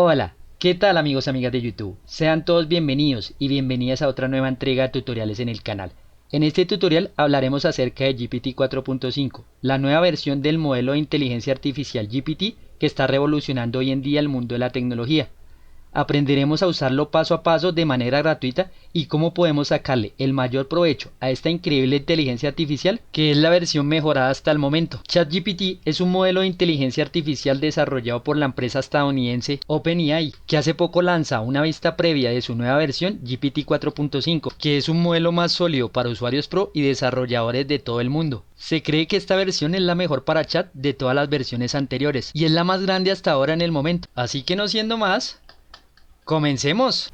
Hola, ¿qué tal amigos y amigas de YouTube? Sean todos bienvenidos y bienvenidas a otra nueva entrega de tutoriales en el canal. En este tutorial hablaremos acerca de GPT 4.5, la nueva versión del modelo de inteligencia artificial GPT que está revolucionando hoy en día el mundo de la tecnología. Aprenderemos a usarlo paso a paso de manera gratuita y cómo podemos sacarle el mayor provecho a esta increíble inteligencia artificial que es la versión mejorada hasta el momento. ChatGPT es un modelo de inteligencia artificial desarrollado por la empresa estadounidense OpenAI, que hace poco lanza una vista previa de su nueva versión GPT 4.5, que es un modelo más sólido para usuarios pro y desarrolladores de todo el mundo. Se cree que esta versión es la mejor para chat de todas las versiones anteriores y es la más grande hasta ahora en el momento. Así que no siendo más, ¡comencemos!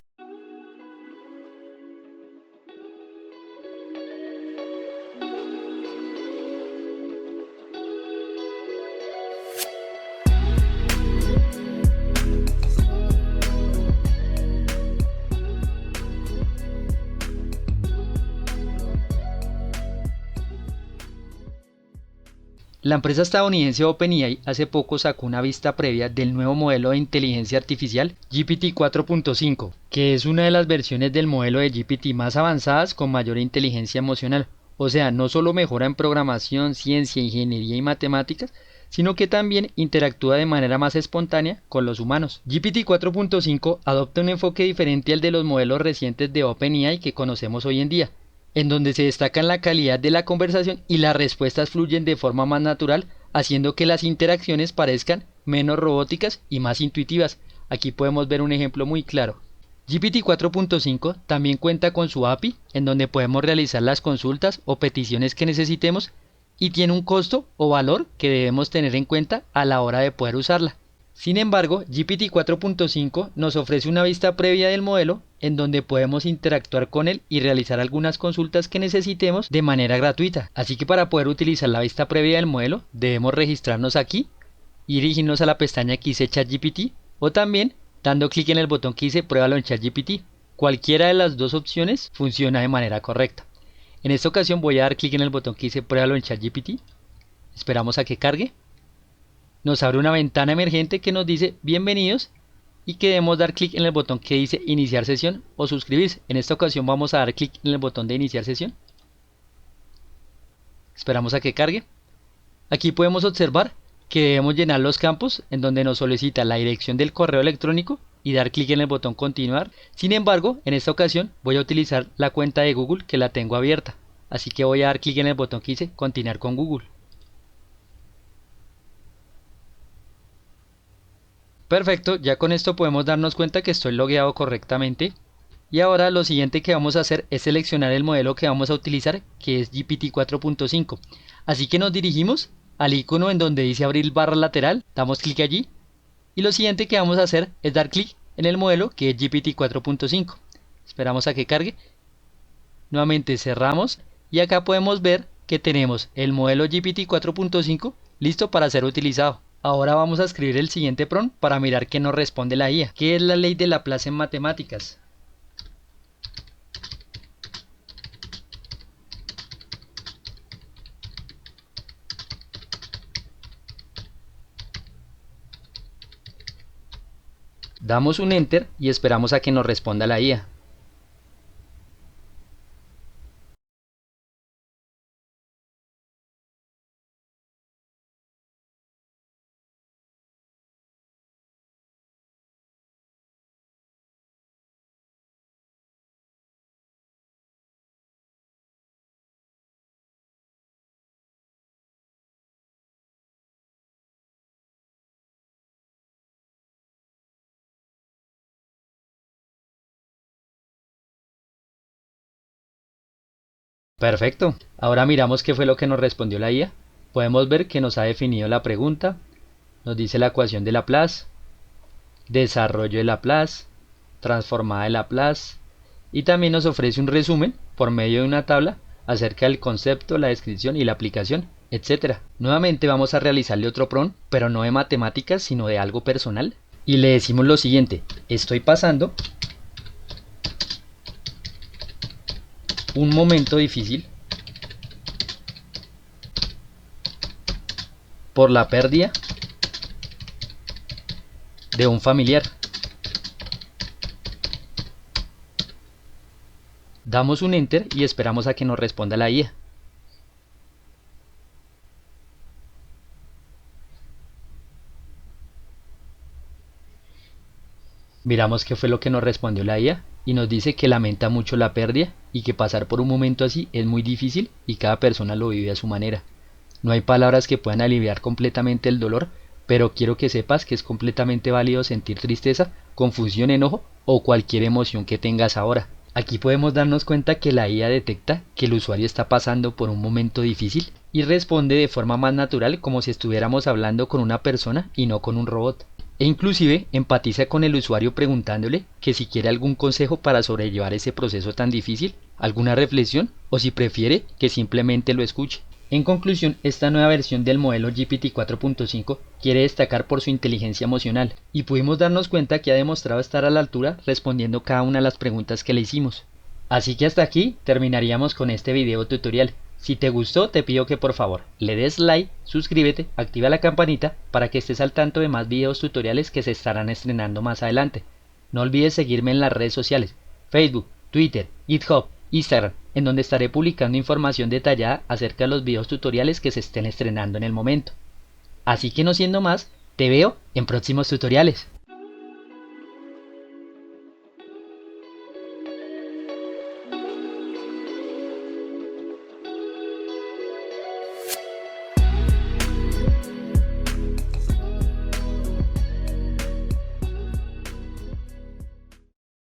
La empresa estadounidense OpenAI hace poco sacó una vista previa del nuevo modelo de inteligencia artificial GPT 4.5, que es una de las versiones del modelo de GPT más avanzadas con mayor inteligencia emocional. O sea, no solo mejora en programación, ciencia, ingeniería y matemáticas, sino que también interactúa de manera más espontánea con los humanos. GPT 4.5 adopta un enfoque diferente al de los modelos recientes de OpenAI que conocemos hoy en día, en donde se destaca la calidad de la conversación y las respuestas fluyen de forma más natural, haciendo que las interacciones parezcan menos robóticas y más intuitivas. Aquí podemos ver un ejemplo muy claro. GPT 4.5 también cuenta con su API, en donde podemos realizar las consultas o peticiones que necesitemos, y tiene un costo o valor que debemos tener en cuenta a la hora de poder usarla. Sin embargo, GPT 4.5 nos ofrece una vista previa del modelo en donde podemos interactuar con él y realizar algunas consultas que necesitemos de manera gratuita. Así que para poder utilizar la vista previa del modelo debemos registrarnos aquí y dirigirnos a la pestaña que dice ChatGPT o también dando clic en el botón que dice Pruébalo en ChatGPT. Cualquiera de las dos opciones funciona de manera correcta. En esta ocasión voy a dar clic en el botón que dice Pruébalo en ChatGPT. Esperamos a que cargue. Nos abre una ventana emergente que nos dice bienvenidos y que debemos dar clic en el botón que dice iniciar sesión o suscribirse. En esta ocasión vamos a dar clic en el botón de iniciar sesión. Esperamos a que cargue. Aquí podemos observar que debemos llenar los campos en donde nos solicita la dirección del correo electrónico y dar clic en el botón continuar. Sin embargo, en esta ocasión voy a utilizar la cuenta de Google que la tengo abierta. Así que voy a dar clic en el botón que dice continuar con Google. Perfecto, ya con esto podemos darnos cuenta que estoy logueado correctamente. Y ahora lo siguiente que vamos a hacer es seleccionar el modelo que vamos a utilizar, que es GPT 4.5. Así que nos dirigimos al icono en donde dice abrir barra lateral, damos clic allí. Y lo siguiente que vamos a hacer es dar clic en el modelo que es GPT 4.5. Esperamos a que cargue. Nuevamente cerramos y acá podemos ver que tenemos el modelo GPT 4.5 listo para ser utilizado. Ahora vamos a escribir el siguiente prompt para mirar qué nos responde la IA. ¿Qué es la ley de Laplace en matemáticas? Damos un enter y esperamos a que nos responda la IA. Perfecto. Ahora miramos qué fue lo que nos respondió la IA. Podemos ver que nos ha definido la pregunta, nos dice la ecuación de Laplace, desarrollo de Laplace, transformada de Laplace y también nos ofrece un resumen por medio de una tabla acerca del concepto, la descripción y la aplicación, etcétera. Nuevamente vamos a realizarle otro prompt, pero no de matemáticas sino de algo personal y le decimos lo siguiente: estoy pasando un momento difícil por la pérdida de un familiar. Damos un enter y esperamos a que nos responda la IA. Miramos qué fue lo que nos respondió la IA y nos dice que lamenta mucho la pérdida y que pasar por un momento así es muy difícil y cada persona lo vive a su manera. No hay palabras que puedan aliviar completamente el dolor, pero quiero que sepas que es completamente válido sentir tristeza, confusión, enojo o cualquier emoción que tengas ahora. Aquí podemos darnos cuenta que la IA detecta que el usuario está pasando por un momento difícil y responde de forma más natural como si estuviéramos hablando con una persona y no con un robot. E inclusive empatiza con el usuario preguntándole que si quiere algún consejo para sobrellevar ese proceso tan difícil, alguna reflexión o si prefiere que simplemente lo escuche. En conclusión, esta nueva versión del modelo GPT 4.5 quiere destacar por su inteligencia emocional y pudimos darnos cuenta que ha demostrado estar a la altura respondiendo cada una de las preguntas que le hicimos. Así que hasta aquí terminaríamos con este video tutorial. Si te gustó, te pido que por favor le des like, suscríbete, activa la campanita para que estés al tanto de más videos tutoriales que se estarán estrenando más adelante. No olvides seguirme en las redes sociales, Facebook, Twitter, GitHub, Instagram, en donde estaré publicando información detallada acerca de los videos tutoriales que se estén estrenando en el momento. Así que no siendo más, te veo en próximos tutoriales.